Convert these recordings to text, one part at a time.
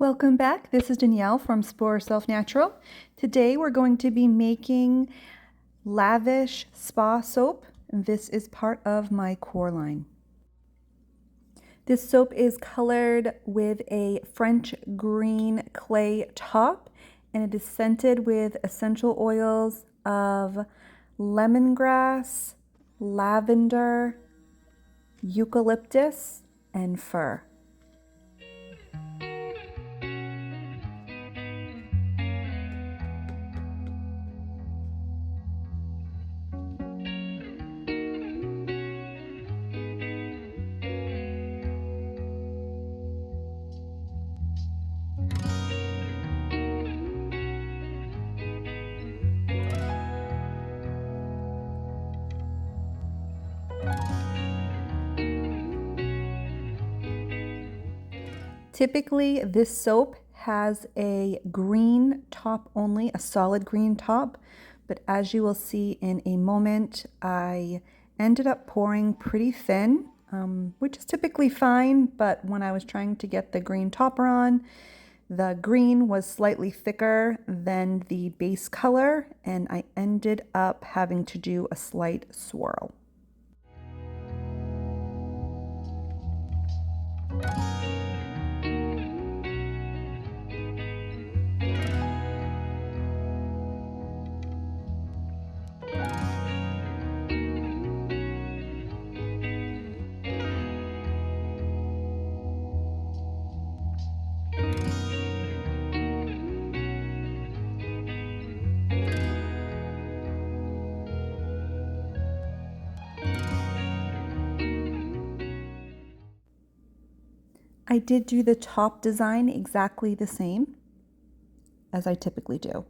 Welcome back. This is Danielle from Spore Self Natural. Today we're going to be making Lavish Spa soap, and this is part of my core line. This soap is colored with a French green clay top, and it is scented with essential oils of lemongrass, lavender, eucalyptus, and fir. Typically, this soap has a green top only, a solid green top, but as you will see in a moment, I ended up pouring pretty thin, which is typically fine, but when I was trying to get the green topper on, the green was slightly thicker than the base color, and I ended up having to do a slight swirl. I did do the top design exactly the same as I typically do.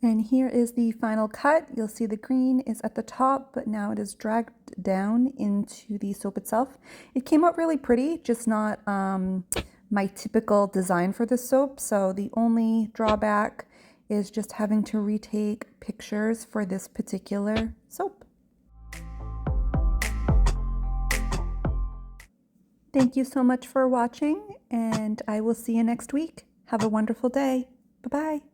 And here is the final cut. You'll see the green is at the top, but now it is dragged down into the soap itself. It came out really pretty, just not my typical design for this soap. So the only drawback is just having to retake pictures for this particular soap. Thank you so much for watching, and I will see you next week. Have a wonderful day. Bye-bye.